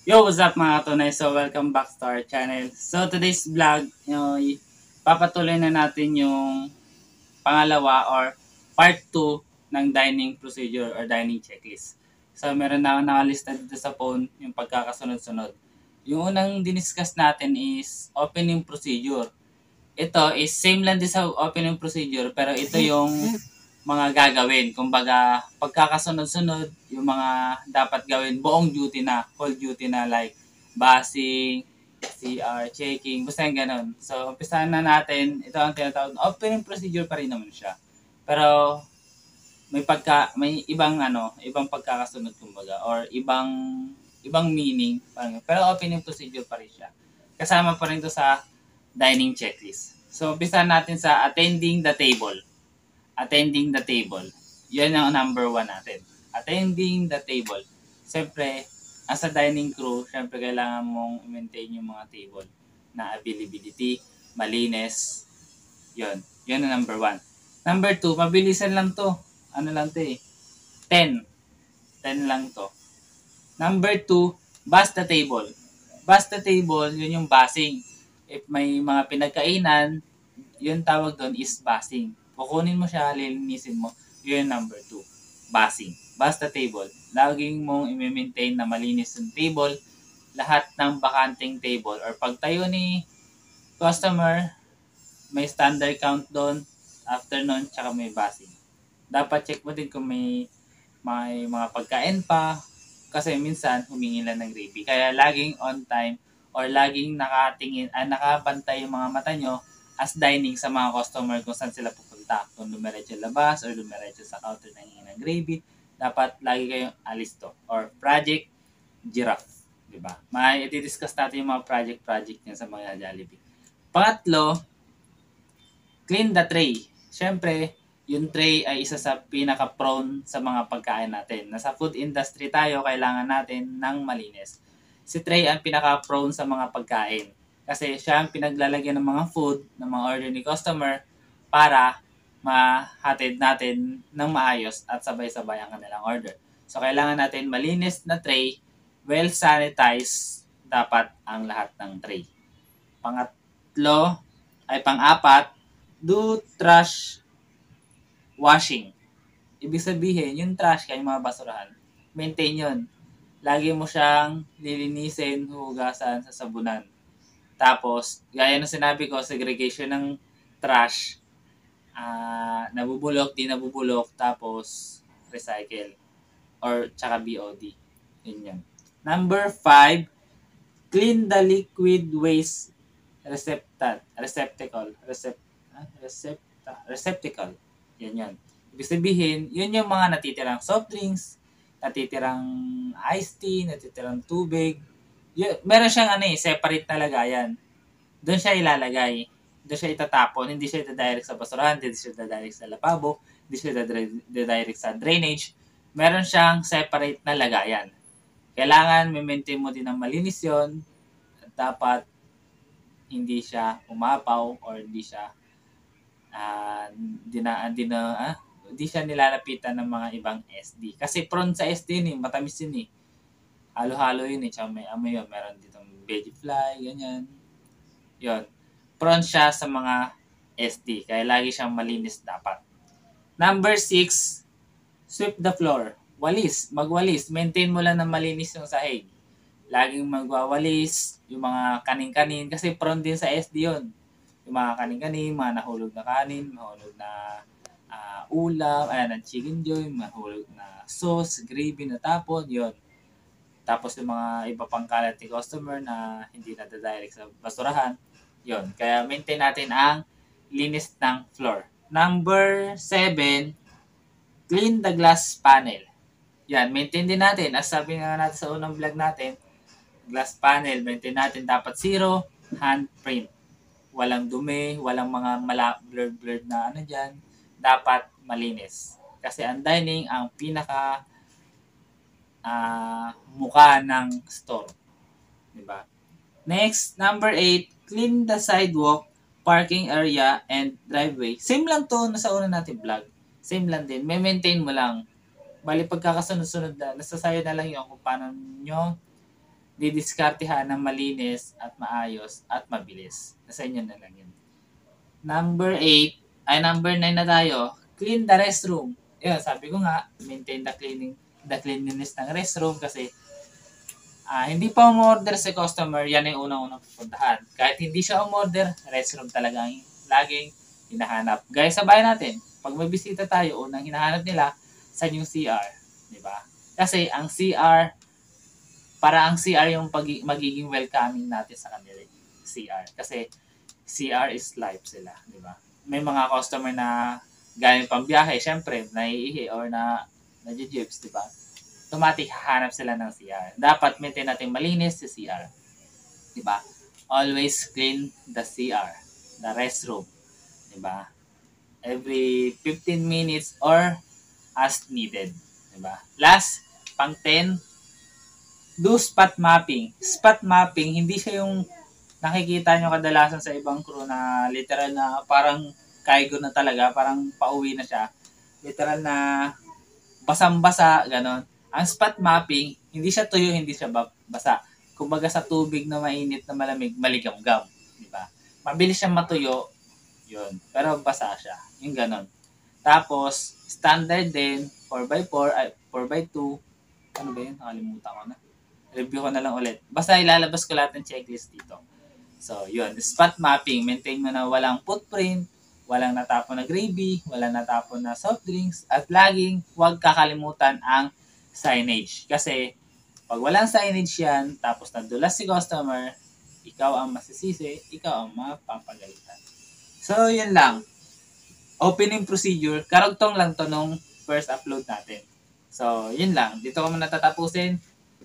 Yo, what's up mga tunay? So, welcome back to our channel. So, today's vlog, papatuloy na natin yung pangalawa or part 2 ng dining procedure or dining checklist. So, meron na ako nakalista dito sa phone yung pagkakasunod-sunod. Yung unang diniscuss natin is opening procedure. Ito is same lang din sa opening procedure pero ito yung mga gagawin. Kumbaga, pagkakasunod-sunod, yung mga dapat gawin, buong duty na, whole duty na like basing, CR, checking, basta yung ganun. So, umpisahan na natin, ito ang tinatawag, opening procedure pa rin naman siya. Pero, may ibang ibang pagkakasunod kumbaga or ibang meaning parang, pero opening procedure pa rin siya. Kasama pa rin to sa dining checklist. So, umpisahan natin sa attending the table. Attending the table. Yan ang number 1 natin. Attending the table. Siyempre, as a dining crew, siyempre kailangan mong maintain yung mga table na availability, malinis. Yun. Yun ang number 1. Number 2, mabilisan lang to. Ano lang to eh. 10. 10 lang to. Number 2, bust the table. Bust the table, yun yung basing. If may mga pinagkainan, yun tawag doon is basing. Kukunin mo siya, lilinisin mo. Yun yung number 2. Basing. Basta table. Laging mong i-maintain na malinis yung table. Lahat ng bakanting table or pagtayo ni customer, may standard count doon. After nun, tsaka may basing. Dapat check mo din kung may mga pagkain pa. Kasi minsan, humingi lang ng gravy. Kaya laging on time or laging nakabantay yung mga mata nyo as dining sa mga customer kung saan sila pupunta. Kung dumiretso labas or dumiretso sa counter na hingi ng gravy, dapat lagi kayong alisto. Or project giraffe. Diba? May i-discuss natin yung mga project niya sa mga Jollibee. Pangatlo, clean the tray. Siyempre, yung tray ay isa sa pinaka-prone sa mga pagkain natin. Nasa food industry tayo, kailangan natin ng malinis. Si tray ang pinaka-prone sa mga pagkain. Kasi siya ang pinaglalagyan ng mga food, ng mga order ni customer para mahatid natin ng maayos at sabay-sabay ang kanilang order. So, kailangan natin malinis na tray, well sanitized dapat ang lahat ng tray. Pangatlo, ay pang-apat, do trash washing. Ibig sabihin, yung trash kaya yung mga basurahan, maintain yun. Lagi mo siyang lilinisin, hugasan sa sabunan. Tapos, gaya ng sinabi ko, segregation ng trash, nabubulok, di nabubulok, tapos recycle or tsaka BOD. Yun yun. Number 5, clean the liquid waste receptacle. Yan yan. Ibig sabihin, yun yung mga natitirang soft drinks, natitirang iced tea, natitirang tubig. Meron siyang separate na lagayan. Doon siya ilalagay. Doon siya itatapon. Hindi siya itadirect sa basurahan, hindi siya itadirect sa lababo, hindi siya itadirect sa drainage. Meron siyang separate na lagayan. Kailangan maintain mo din ng malinis yun. At dapat hindi siya umapaw or hindi siya hindi siya nilalapitan ng mga ibang SD. Kasi prone sa SD yun matamis yun Halo-halo yun Tsaka may amoy yun. Meron ditong veggie fly, ganyan. Yun. Prone siya sa mga SD. Kaya lagi siyang malinis dapat. Number 6, sweep the floor. Walis. Magwalis. Maintain mo lang na malinis yung sahig. Laging magwawalis. Yung mga kanin-kanin. Kasi prone din sa SD yun. Yung mga kanin-kanin, mga nahulog na kanin, nahulog na ulam, ng chicken joy, mahulog na sauce, gravy na tapon, yon. Tapos yung mga iba pang kalat ni customer na hindi nadadirect sa basurahan, yon. Kaya maintain natin ang linis ng floor. Number 7, clean the glass panel. Yan, maintain din natin. As sabi nga natin sa unang vlog natin, glass panel, maintain natin dapat zero handprint. Walang dumi, walang mga blurred na dyan. Dapat malinis. Kasi ang dining ang pinaka mukha ng store. Diba? Next, number 8, clean the sidewalk, parking area, and driveway. Same lang to na sa una natin vlog. Same lang din. May maintain mo lang. Bali pagkakasunod-sunod na, nasa sayo na lang yung kung paano nyo didiskartehan ng malinis at maayos at mabilis. Nasa inyo na lang yun. Number 8, ay number 9 na tayo, clean the restroom. Yun, sabi ko nga, maintain the cleanliness ng restroom kasi hindi pa umorder si customer, yan yung unang-unang pupuntahan. Kahit hindi siya umorder, restroom talaga ang laging hinahanap. Guys, sabayan natin. Pag may bisita tayo, unang hinahanap nila, saan yung CR? Diba? Kasi ang CR, para ang CR yung magiging welcoming natin sa kanila. CR. Kasi CR is life sila. Diba? May mga customer na galing pang biyahe, syempre, naiihi or na-jibs, diba? Automatic hahanap sila ng CR. Dapat maintain natin malinis si CR. Diba? Always clean the CR, the restroom. Diba? Every 15 minutes or as needed. Diba? Last, pang 10, do spot mapping. Spot mapping, hindi siya yung nakikita nyo kadalasan sa ibang crew na literal na parang kaigo na talaga, parang pauwi na siya. Literal na basang-basa, ganon. Ang spot mapping, hindi siya tuyo, hindi siya basa. Kumbaga sa tubig na mainit na malamig, maligam-gam. Diba? Mabilis siyang matuyo, yun. Pero basa siya. Yung ganon. Tapos, standard din, 4x4, 4x2. Ano ba yun? Nakalimutan ko na. Review ko na lang ulit. Basta ilalabas ko lahat ng checklist dito. So, yun. Spot mapping. Maintain mo na walang footprint, walang natapon na gravy, walang natapon na soft drinks, at laging huwag kakalimutan ang signage. Kasi, pag walang signage yan, tapos nadulas si customer, ikaw ang masisisi, ikaw ang mapapagalitan. So, yun lang. Opening procedure, karugtong lang to nung first upload natin. So, yun lang. Dito ko muna tatapusin.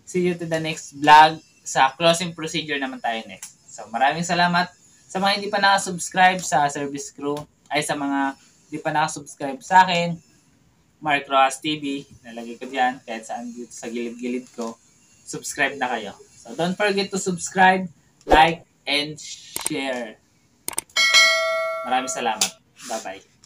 See you to the next vlog. Sa closing procedure naman tayo next. So, maraming salamat sa mga hindi pa nakasubscribe sa Service Crew, ay sa mga hindi pa nakasubscribe sa akin, Mark Rojas TV, nalagay ko dyan, kahit saan dito sa gilid-gilid ko, subscribe na kayo. So, don't forget to subscribe, like, and share. Maraming salamat. Bye-bye.